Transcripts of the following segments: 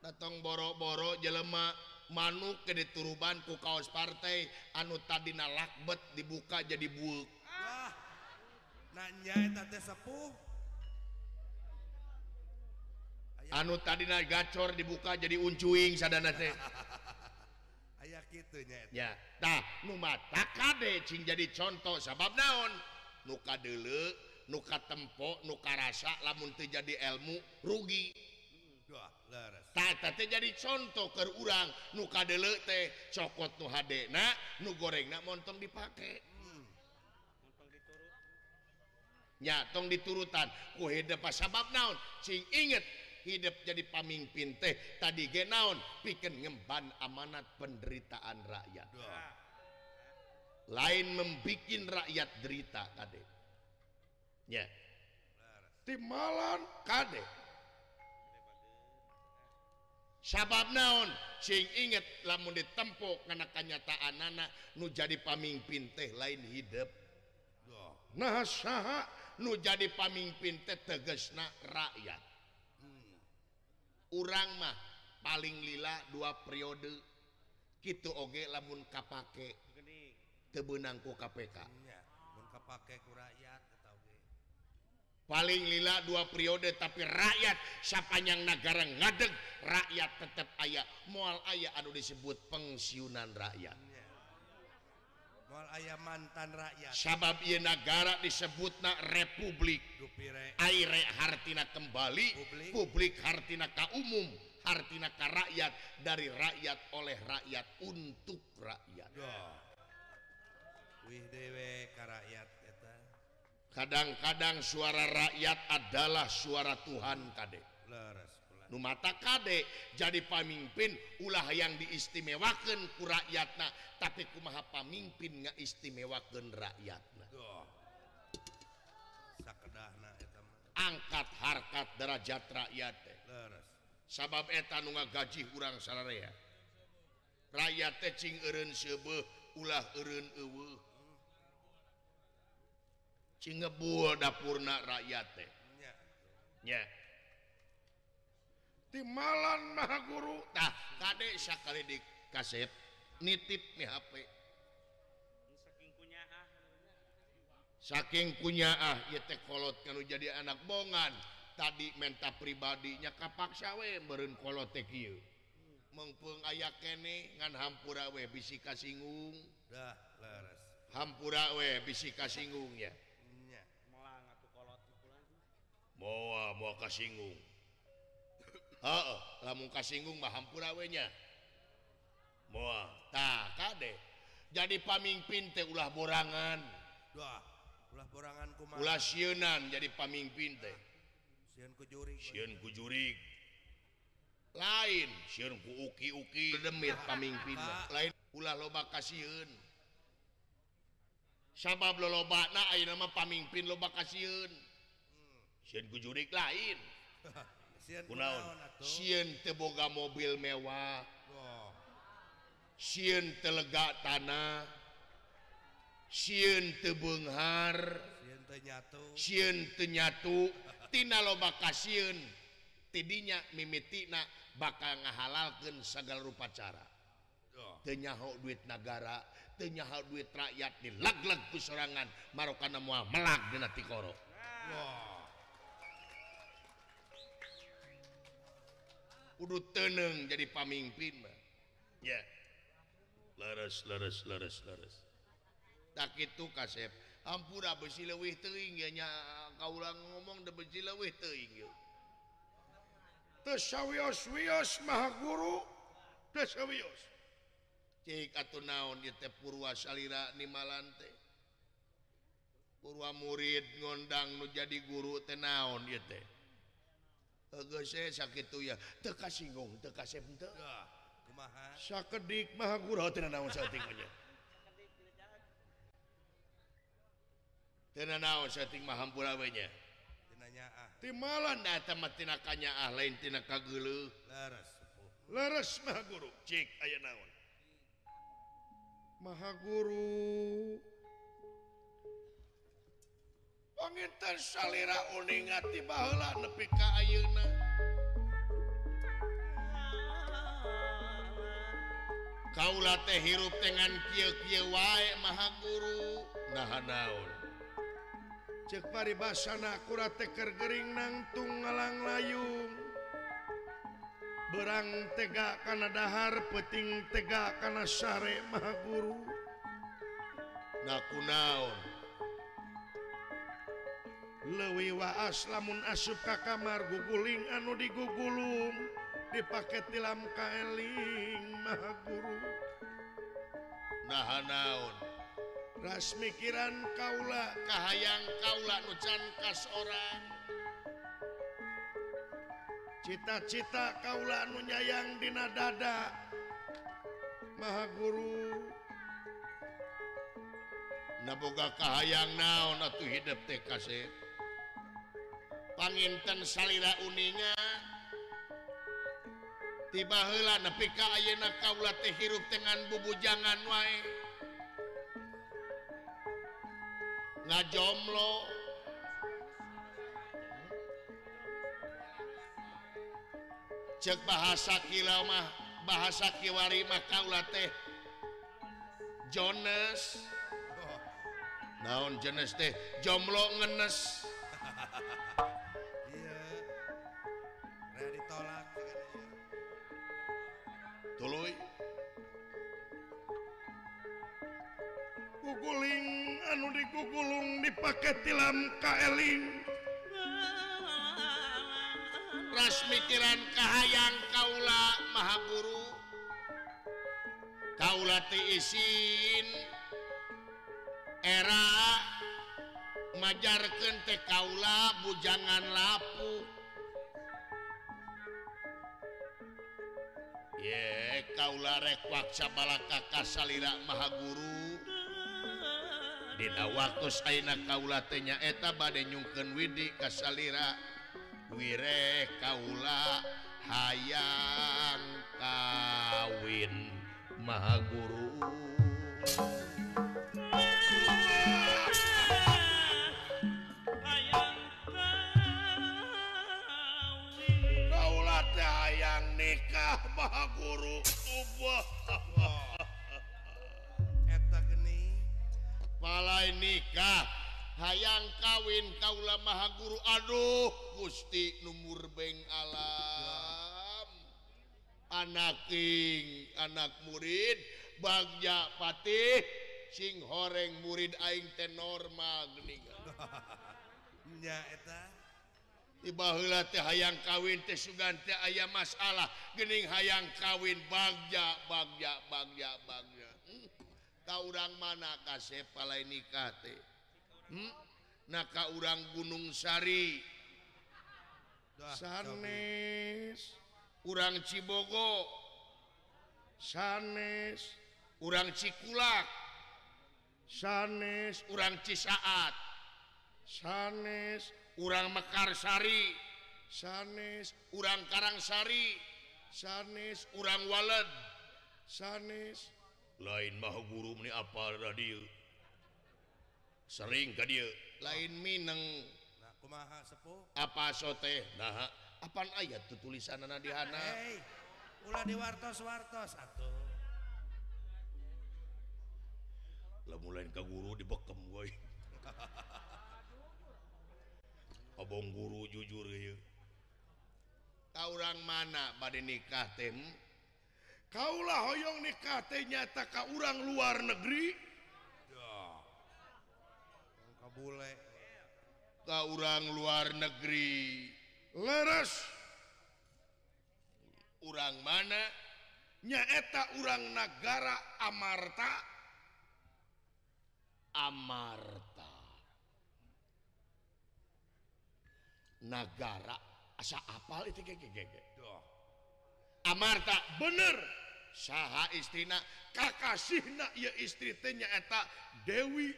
datang boro-boro jelema manuk ke dituruban ku kaos partai anu tadina lakbet dibuka jadi buuk. Wah, nanya eta teh sepuh. Anu tadina gacor dibuka jadi uncuing sadana teh. Aya kitu nya eta. Ya, tah nu mata kade cing jadi contoh sabab naon? Nu kadeuleu, nu katempo, nu karasa lamun teu jadi ilmu rugi. Wah, leres. Tah teh jadi contoh keur urang nu kadeuleu teh cokot nu hadena, nu gorengna montong dipake. Nya tong diturutan ku hidup sabab naon? Cing inget hidup jadi pamimpin teh tadi ge naon pikeun ngemban amanat penderitaan rakyat. Lain membikin rakyat derita kade. Ya. Timalan kade. Sabab naon sing inget lamun ditempo kana kanyataanana nu jadi pamimpin teh lain hidup. Nah saha nu jadi pamimpin teh tegesna rakyat. Urang mah paling lila 2 periode kitu oge lamun kapake teu beunang ku KPK. Nya, mun kapake ku rakyat eta oge. Paling lila 2 periode tapi rakyat sapanjang negara ngadeg rakyat tetep aya moal aya anu disebut pensiunan rakyat. Moal aya mantan rakyat. Sabab ieu negara disebutna republik. Dupire. Aire hartina kembali, publik hartina ka umum, hartina ka rakyat, dari rakyat oleh rakyat untuk rakyat. Wih dewe ka rakyat eta. Kadang-kadang suara rakyat adalah suara Tuhan kade. Leres. Nu mata kade jadi pamimpin ulah yang diistimewakeun ku rakyatna, tapi kumaha pamimpin ngaistimewakeun rakyatna. Sakedahna eta mah. Angkat harkat derajat rakyat teh. Leres. Sabab eta nu ngagaji urang sararea. Rakyat teh cing eureun seubeuh ulah eureun eueuh. Cing ngebuul dapurna rakyat teh. Nya. Timalan Maha Guru. Tah kade sakali di kasep nitip mi HP. Saking kunyaah ieu teh kolot kanu jadi anak bongan. Tadi menta pribadinya kapaksa we meureun kolot teh kieu. Mengpeung aya kene ngan hampura we bisi kasinggung. Dah leres. Hampura we bisi kasinggung ya. Nya. Molang atuh kolot Moal kasinggung. Heeh, lamun kasinggung mah hampura we nya. Moal. Tah kade. Jadi pamimpin teh ulah borangan. Wah, ulah borangan kumaha? Ulah sieunan jadi pamimpin teh. Sieun ku jurig. Sieun ku jurig. Lain sieun ku uki-uki demit pamimpin mah. Lain ulah loba kasieun. Sabab lolobana ayeuna mah pamimpin loba kasieun. Sieun ku jurig lain. Sieun Kunaon? atuh? Sieun teu boga mobil mewah. Wah, Sieun teu lega tanah. Sieun teu beunghar. sieun teh nyatu. Sieun teu nyatu. Tina loba kasieun tidinya mimitina bakal ngahalalkeun sagala rupa cara. Teu nyaho duit negara, teu nyaho duit rakyat dilegleg ku sorangan marokana moal melag dina tikoro. Wah, Kudu teuneng jadi pamimpin mah. Ya. Leres. Tak kitu kasep. Ampura besi leuwih teuing ya nya kaula ngomong da besi leuwih teuing ye. Teu sawios-wios Maha Guru. Teu sawios. Cik atuh naon ieu teh purwa salira nimalan teh. Purwa murid ngondang nu jadi guru teh naon ieu teh. Geus sakitu ya. Teu kasinggung, teu kasep henteu. dah kumaha? Sakedik Maha Guru teu naon saeuting nya. Teu naon saeuting mah hampura we nya. Tina nyaah. Timalan eta mah tina kanyaah lain tina kageuleuh. Leres sepuh. Leres Maha Guru. Cik aya naon? Maha Guru. Panginten salira uning ati baheula nepi ka ayeuna. kaula teh hirup dengan kieu-kieu wae maha guru nah naon cek paribasana kura teh keur gering nangtung ngalang layung berang tega kana dahar peuting tega kana sare maha guru nah kunaon leuwih waas lamun asup ka kamar guguling anu digugulung dipake tilam kaeling maha guru nah naon ras mikiran kaula kahayang kaula nu can kas orang cita-cita kaula nu nyayang dina dada maha guru naboga kahayang naon atuh hidup teh kasep panginten salira uninga tiba heula nepi ka ayeuna kaula teh hirup dengan bubujangan wae ngajomlo cek bahasa kilau mah bahasa kiwari mah kaula teh Jones naon jenes teh jomblo ngenes iya raya ditolak tuluy guguling anu digugulung dipake tilam kaeling ras mikiran kahayang kaula maha guru kaula teh isin era majarkeun teh kaula bujangan lapuk ye kaula rek waksa balaka ka salira maha guru dina waktu saena kaula teh nyaeta bade nyungkeun widi ka salira wire kaula hayang kawin maha guru kaula teh hayang nikah maha guru eta geni palai nikah hayang kawin kaula maha guru aduh Gusti numur beng alam anak king anak murid bagja patih sing horeng murid aing teh normal geuningan nya eta tiba heula teh hayang kawin teh sugan teh aya masalah geuning hayang kawin bagja ka urang mana kasep palai nikah teh nah ka urang Gunung Sari sanes urang Cibogo sanes urang Cikulak sanes urang Cisaat sanes urang Mekarsari sanes urang Karangsari sanes urang Waled sanes lain mah guru meni apa radio sering ka dieu lain mineng nah kumaha sepuh apa sote nah apaan ayat tuh tulisanana di hana hei ulah diwartos-wartos atuh lamun lain ka guru dibekem we abong guru jujur ieu ka urang mana bade nikah teh kaulah hoyong nikah teh nyata ka urang luar negeri kabule ka urang luar negeri leres urang mana nyaeta urang negara Amarta negara asa apal itu gege Amarta bener saha istrina kakasihna ieu istri teh nyaeta Dewi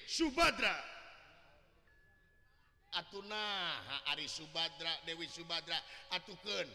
Subadra atuh naha ari Subadra Dewi Subadra atukeun